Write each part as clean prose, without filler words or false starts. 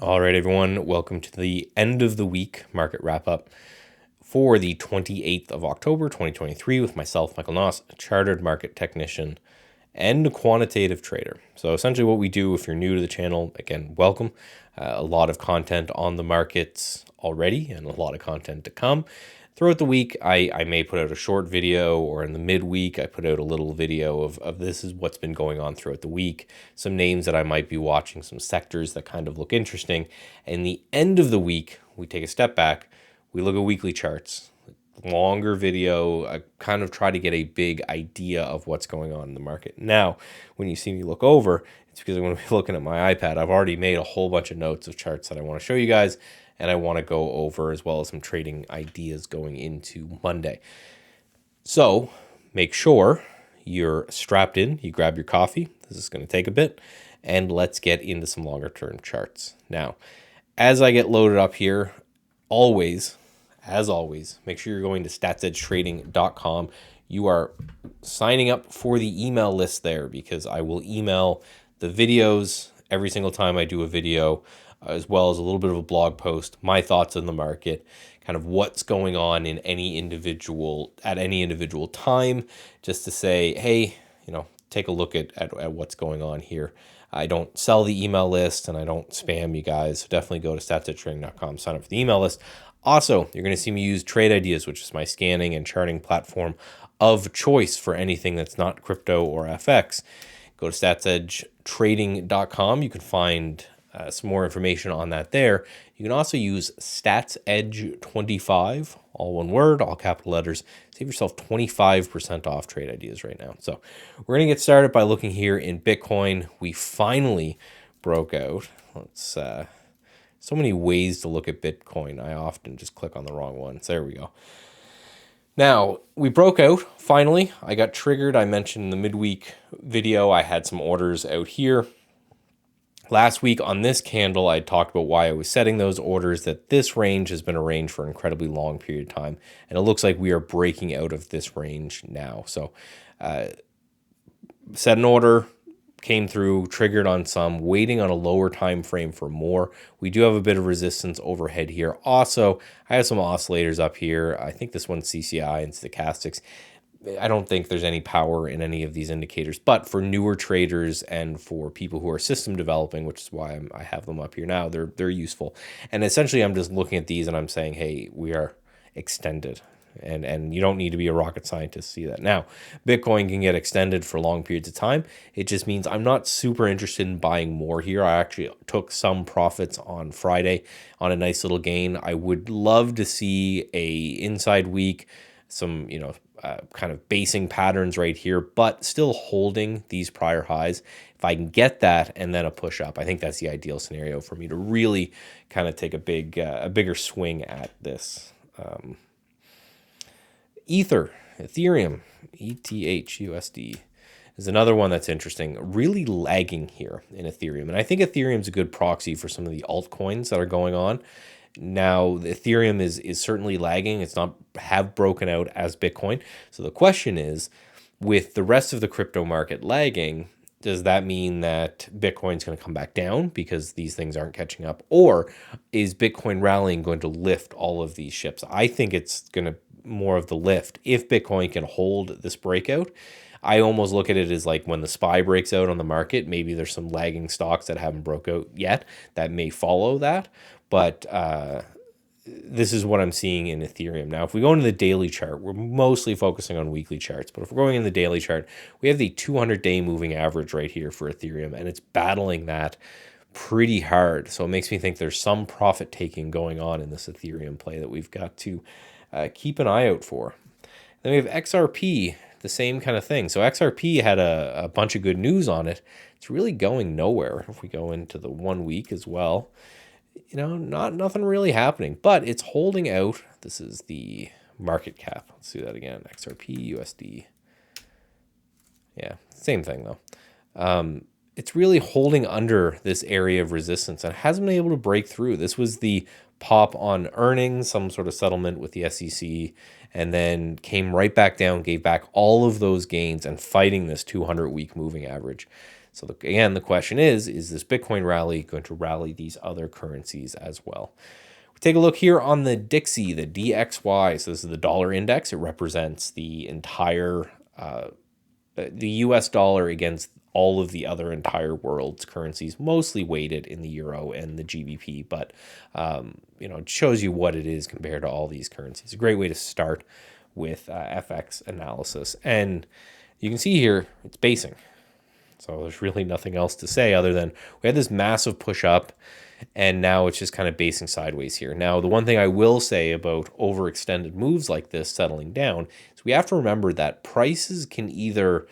All right, everyone, welcome to the end of the week market wrap up for the 28th of October, 2023 with myself, Michael Nauss, a chartered market technician and a quantitative trader. So essentially what we do, if you're new to the channel, again, welcome. A lot of content on the markets already and a lot of content to come. Throughout the week, I may put out a short video, or in the midweek, I put out a little video of this is what's been going on throughout the week, some names that I might be watching, some sectors that kind of look interesting. And the end of the week, we take a step back, we look at weekly charts, longer video. I kind of try to get a big idea of what's going on in the market. Now, when you see me look over, it's because I'm going to be looking at my iPad. I've already made a whole bunch of notes of charts that I want to show you guys, and I want to go over as well as some trading ideas going into Monday. So make sure you're strapped in, you grab your coffee. This is going to take a bit, and let's get into some longer term charts. Now, as I get loaded up here, as always, make sure you're going to StatsEdgeTrading.com. You are signing up for the email list there, because I will email the videos every single time I do a video, as well as a little bit of a blog post, my thoughts on the market, kind of what's going on in any individual time, just to say, hey, take a look at what's going on here. I don't sell the email list and I don't spam you guys. So definitely go to StatsEdgeTrading.com, sign up for the email list. Also, you're going to see me use Trade Ideas, which is my scanning and charting platform of choice for anything that's not crypto or FX. Go to StatsEdgeTrading.com. You can find some more information on that there. You can also use StatsEdge25, all one word, all capital letters. Save yourself 25% off Trade Ideas right now. So we're going to get started by looking here in Bitcoin. We finally broke out. So many ways to look at Bitcoin. I often just click on the wrong ones. There we go. Now, we broke out, finally. I got triggered. I mentioned in the midweek video, I had some orders out here. Last week on this candle, I talked about why I was setting those orders, that this range has been a range for an incredibly long period of time, and it looks like we are breaking out of this range now. So set an order, came through, triggered on some, waiting on a lower time frame for more. We do have a bit of resistance overhead here. Also, I have some oscillators up here. I think this one's CCI and stochastics. I don't think there's any power in any of these indicators, but for newer traders and for people who are system developing, which is why I have them up here now, they're useful. And essentially, I'm just looking at these and I'm saying, hey, we are extended. And you don't need to be a rocket scientist to see that. Now, Bitcoin can get extended for long periods of time. It just means I'm not super interested in buying more here. I actually took some profits on Friday on a nice little gain. I would love to see a inside week, some, kind of basing patterns right here, but still holding these prior highs. If I can get that and then a push up, I think that's the ideal scenario for me to really kind of take a bigger swing at this. Ethereum ETH is another one that's interesting, really lagging here in Ethereum. And I think Ethereum is a good proxy for some of the altcoins that are going on. Now, Ethereum is certainly lagging. It's not have broken out as Bitcoin. So the question is, with the rest of the crypto market lagging, does that mean that Bitcoin's going to come back down because these things aren't catching up? Or is Bitcoin rallying going to lift all of these ships? I think it's going to more of the lift. If Bitcoin can hold this breakout, I almost look at it as like when the SPY breaks out on the market, maybe there's some lagging stocks that haven't broke out yet that may follow that. But this is what I'm seeing in Ethereum. Now, if we go into the daily chart, we're mostly focusing on weekly charts. But if we're going in the daily chart, we have the 200-day moving average right here for Ethereum, and it's battling that pretty hard. So it makes me think there's some profit taking going on in this Ethereum play that we've got to keep an eye out for. Then we have XRP, the same kind of thing. So XRP had a bunch of good news on it. It's really going nowhere. If we go into the 1 week as well, nothing really happening, but it's holding out. This is the market cap. Let's do that again. XRP USD. Yeah, same thing though. It's really holding under this area of resistance and hasn't been able to break through. This was the pop on earnings, some sort of settlement with the SEC, and then came right back down, gave back all of those gains and fighting this 200-week moving average. So again, the question is this Bitcoin rally going to rally these other currencies as well? We take a look here on the Dixie, the DXY. So this is the dollar index. It represents the entire the US dollar against all of the other entire world's currencies, mostly weighted in the euro and the GBP, but it shows you what it is compared to all these currencies. A great way to start with FX analysis. And you can see here, it's basing. So there's really nothing else to say other than we had this massive push up, and now it's just kind of basing sideways here. Now, the one thing I will say about overextended moves like this settling down is we have to remember that prices can either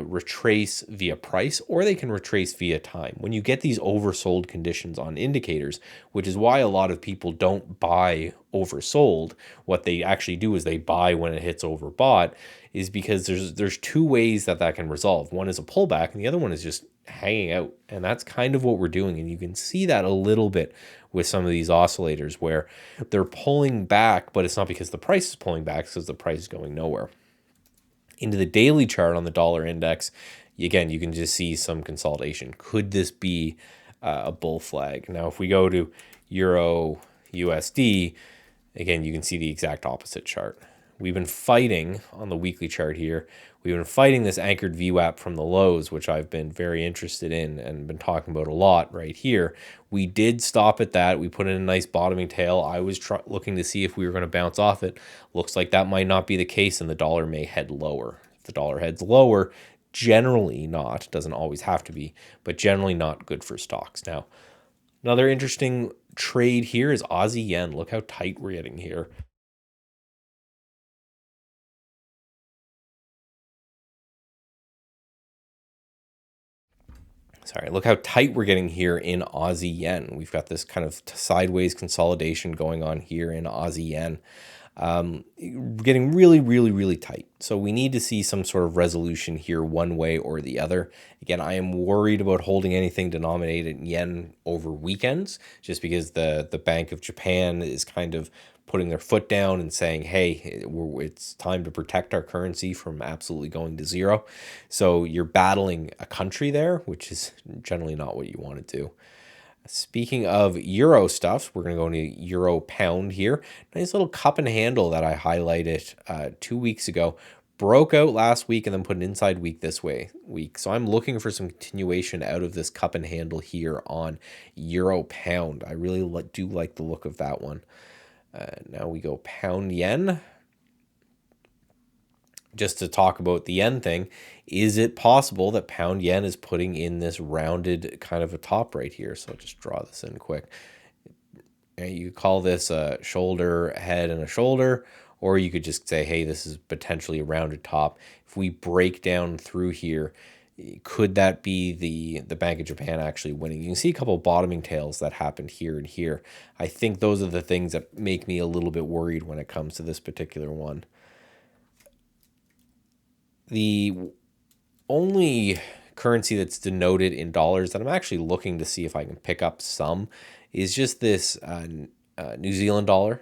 retrace via price or they can retrace via time. When you get these oversold conditions on indicators, which is why a lot of people don't buy oversold, what they actually do is they buy when it hits overbought, is because there's two ways that can resolve. One is a pullback and the other one is just hanging out. And that's kind of what we're doing. And you can see that a little bit with some of these oscillators where they're pulling back, but it's not because the price is pulling back, it's because the price is going nowhere. Into the daily chart on the dollar index, again, you can just see some consolidation. Could this be a bull flag? Now, if we go to Euro USD, again, you can see the exact opposite chart. We've been fighting on the weekly chart here. We've been fighting this anchored VWAP from the lows, which I've been very interested in and been talking about a lot right here. We did stop at that. We put in a nice bottoming tail. I was looking to see if we were going to bounce off it. Looks like that might not be the case, and the dollar may head lower. If the dollar heads lower, generally not, doesn't always have to be, but generally not good for stocks. Now, another interesting trade here is Aussie yen. Look how tight we're getting here. Sorry, look how tight we're getting here in Aussie yen. We've got this kind of sideways consolidation going on here in Aussie yen. Getting really, really, really tight. So we need to see some sort of resolution here one way or the other. Again, I am worried about holding anything denominated in yen over weekends, just because the Bank of Japan is kind of putting their foot down and saying, hey, it's time to protect our currency from absolutely going to zero. So you're battling a country there, which is generally not what you want to do. Speaking of euro stuff, we're going to go into euro pound here. Nice little cup and handle that I highlighted 2 weeks ago. Broke out last week and then put an inside week this week. So I'm looking for some continuation out of this cup and handle here on euro pound. I really do like the look of that one. Now we go pound yen. Just to talk about the yen thing, is it possible that pound yen is putting in this rounded kind of a top right here? So I'll just draw this in quick. You call this a shoulder, head, and a shoulder, or you could just say, hey, this is potentially a rounded top. If we break down through here, could that be the Bank of Japan actually winning? You can see a couple of bottoming tails that happened here and here. I think those are the things that make me a little bit worried when it comes to this particular one. The only currency that's denoted in dollars that I'm actually looking to see if I can pick up some is just this New Zealand dollar,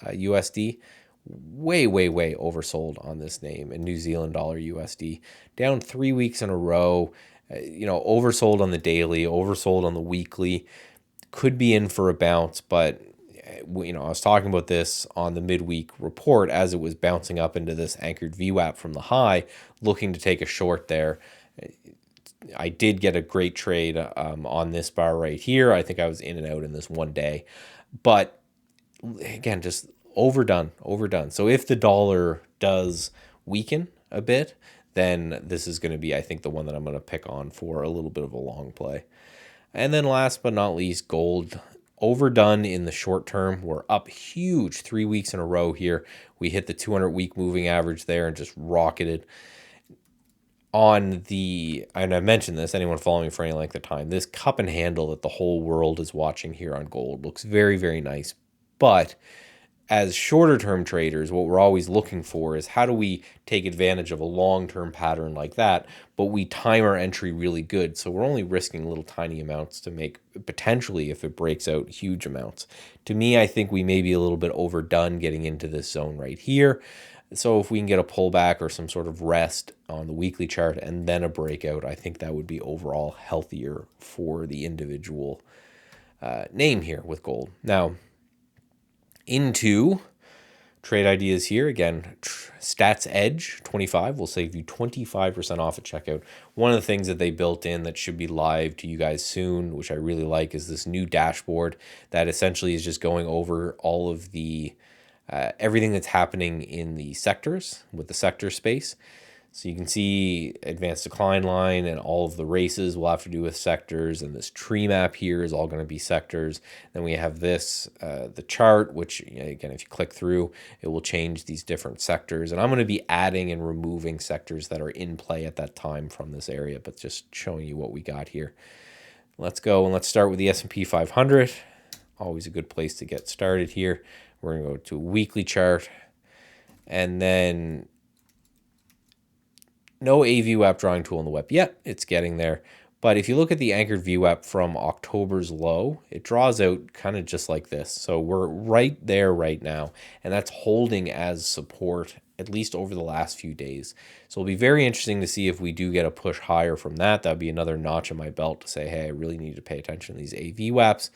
USD. Way, way, way oversold on this name, and New Zealand dollar USD. Down 3 weeks in a row, oversold on the daily, oversold on the weekly. Could be in for a bounce, but I was talking about this on the midweek report as it was bouncing up into this anchored VWAP from the high, looking to take a short there. I did get a great trade on this bar right here. I think I was in and out in this one day. But again, just overdone. So if the dollar does weaken a bit, then this is going to be, I think, the one that I'm going to pick on for a little bit of a long play. And then last but not least, gold. Overdone in the short term. We're up huge 3 weeks in a row here. We hit the 200-week moving average there and just rocketed. And I mentioned this, anyone following for any length of time, this cup and handle that the whole world is watching here on gold looks very, very nice. But as shorter term traders, what we're always looking for is how do we take advantage of a long-term pattern like that, but we time our entry really good. So we're only risking little tiny amounts to make potentially, if it breaks out, huge amounts. To me, I think we may be a little bit overdone getting into this zone right here. So if we can get a pullback or some sort of rest on the weekly chart and then a breakout, I think that would be overall healthier for the individual name here with gold. Now, into trade ideas here. Again, StatsEdge25 will save you 25% off at checkout. One of the things that they built in that should be live to you guys soon, which I really like, is this new dashboard that essentially is just going over all of the everything that's happening in the sectors with the sector space. So you can see advanced decline line and all of the races will have to do with sectors, and this tree map here is all going to be sectors. Then we have this, the chart, which again, if you click through, it will change these different sectors. And I'm going to be adding and removing sectors that are in play at that time from this area, but just showing you what we got here. Let's go and let's start with the S&P 500. Always a good place to get started here. We're going to go to a weekly chart, and then no AVWAP drawing tool in the web yet. It's getting there. But if you look at the anchored VWAP from October's low, it draws out kind of just like this. So we're right there right now, and that's holding as support, at least over the last few days. So it'll be very interesting to see if we do get a push higher from that. That'd be another notch in my belt to say, hey, I really need to pay attention to these AVWAPs.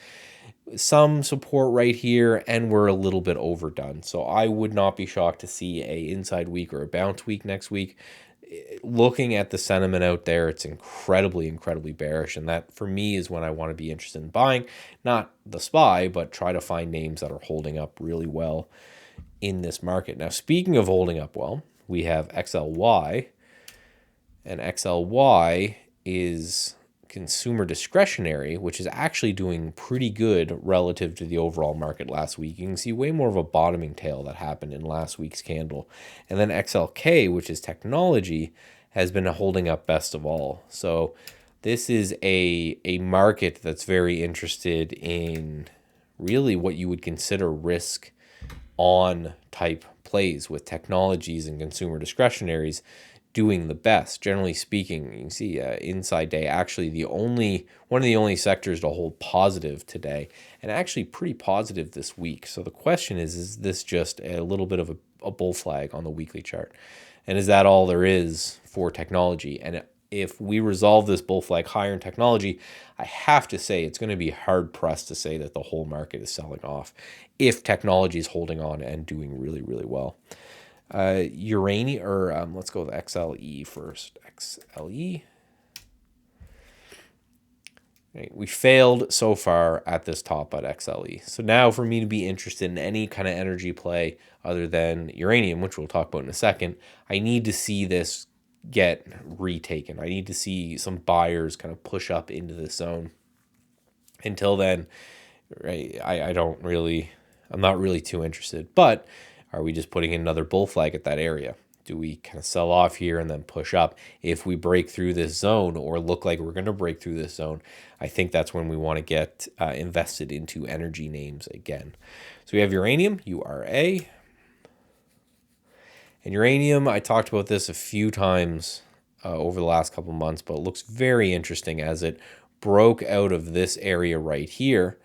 Some support right here, and we're a little bit overdone. So I would not be shocked to see a inside week or a bounce week next week. Looking at the sentiment out there, it's incredibly bearish, and that for me is when I want to be interested in buying, not the SPY, but try to find names that are holding up really well in this market. Now, speaking of holding up well, we have XLY, and XLY is consumer discretionary, which is actually doing pretty good relative to the overall market last week. You can see way more of a bottoming tail that happened in last week's candle. And then XLK, which is technology, has been holding up best of all. So this is a market that's very interested in really what you would consider risk on type plays, with technologies and consumer discretionaries doing the best. Generally speaking, you can see inside day actually one of the only sectors to hold positive today, and actually pretty positive this week. So the question is this just a little bit of a bull flag on the weekly chart? And is that all there is for technology? And if we resolve this bull flag higher in technology, I have to say it's going to be hard pressed to say that the whole market is selling off if technology is holding on and doing really well. Uranium, or let's go with XLE first. XLE. Okay, we failed so far at this top at XLE. So now for me to be interested in any kind of energy play other than uranium, which we'll talk about in a second, I need to see this get retaken. I need to see some buyers kind of push up into this zone. Until then, right, I'm not really too interested. But are we just putting in another bull flag at that area? Do we kind of sell off here and then push up? If we break through this zone or look like we're going to break through this zone, I think that's when we want to get invested into energy names again. So we have uranium, URA. And uranium, I talked about this a few times over the last couple of months, but it looks very interesting as it broke out of this area right here.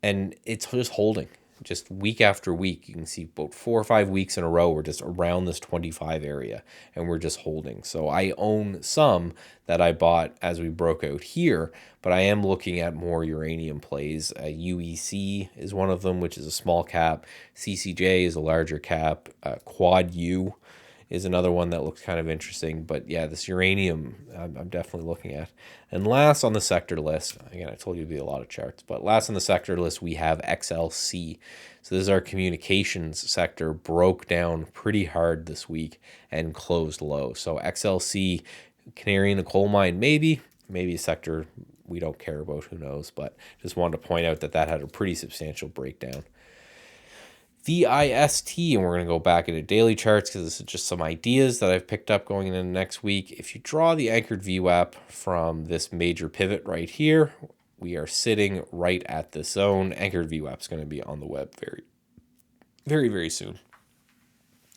And it's just holding. Just week after week, you can see about 4 or 5 weeks in a row, we're just around this 25 area and we're just holding. So I own some that I bought as we broke out here, but I am looking at more uranium plays. UEC is one of them, which is a small cap. CCJ is a larger cap. Quad U is another one that looks kind of interesting. But yeah, this uranium I'm definitely looking at. And last on the sector list, again, I told you it'd be a lot of charts, but last on the sector list, we have XLC. So this is our communications sector, broke down pretty hard this week and closed low. So XLC, canary in the coal mine, maybe a sector we don't care about, who knows, but just wanted to point out that had a pretty substantial breakdown. VIST, and we're going to go back into daily charts because this is just some ideas that I've picked up going into next week. If you draw the anchored VWAP from this major pivot right here, we are sitting right at the zone. Anchored VWAP is going to be on the web very soon,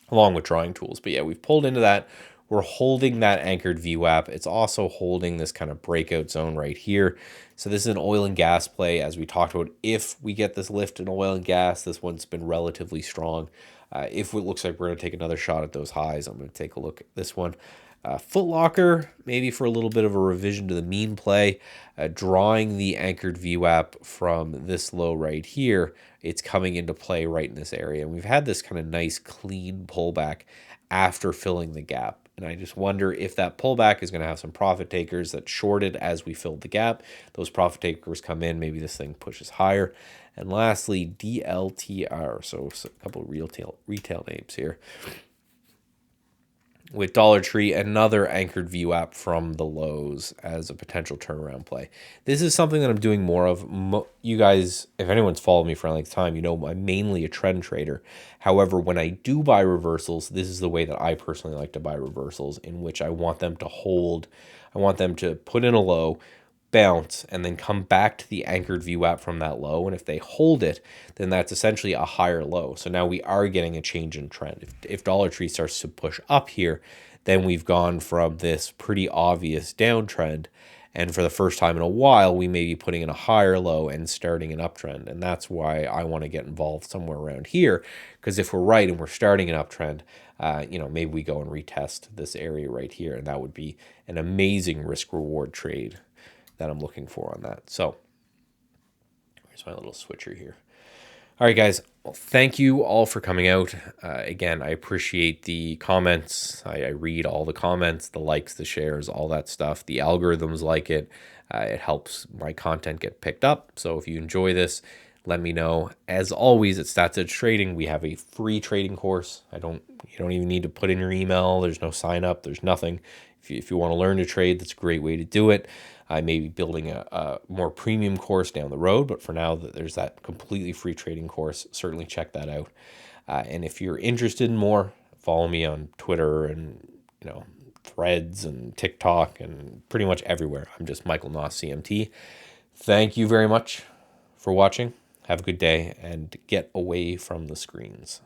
along with drawing tools. But yeah, we've pulled into that. We're holding that anchored VWAP. It's also holding this kind of breakout zone right here. So this is an oil and gas play, as we talked about. If we get this lift in oil and gas, this one's been relatively strong. If it looks like we're going to take another shot at those highs, I'm going to take a look at this one. Foot Locker, maybe for a little bit of a revision to the mean play, drawing the anchored VWAP from this low right here. It's coming into play right in this area. And we've had this kind of nice clean pullback after filling the gap. And I just wonder if that pullback is going to have some profit takers that shorted as we filled the gap. Those profit takers come in, maybe this thing pushes higher. And lastly, DLTR, so a couple of retail names here. With Dollar Tree, another anchored VWAP from the lows as a potential turnaround play. This is something that I'm doing more of. You guys, if anyone's followed me for any time, you know I'm mainly a trend trader. However, when I do buy reversals, this is the way that I personally like to buy reversals, in which I want them to hold. I want them to put in a low, bounce, and then come back to the anchored VWAP from that low. And if they hold it, then that's essentially a higher low. So now we are getting a change in trend. If Dollar Tree starts to push up here, then we've gone from this pretty obvious downtrend. And for the first time in a while, we may be putting in a higher low and starting an uptrend. And that's why I want to get involved somewhere around here. Because if we're right and we're starting an uptrend, maybe we go and retest this area right here. And that would be an amazing risk-reward trade that I'm looking for on that. So here's my little switcher here. All right, guys. Well, thank you all for coming out. Again, I appreciate the comments. I read all the comments, the likes, the shares, all that stuff. The algorithms like it. It helps my content get picked up. So if you enjoy this, let me know. As always, at Stats Edge Trading, we have a free trading course. You don't even need to put in your email. There's no sign up. There's nothing. If you want to learn to trade, that's a great way to do it. I may be building a more premium course down the road, but for now, there's that completely free trading course. Certainly check that out. And if you're interested in more, follow me on Twitter and Threads and TikTok and pretty much everywhere. I'm just Michael Nauss, CMT. Thank you very much for watching. Have a good day and get away from the screens.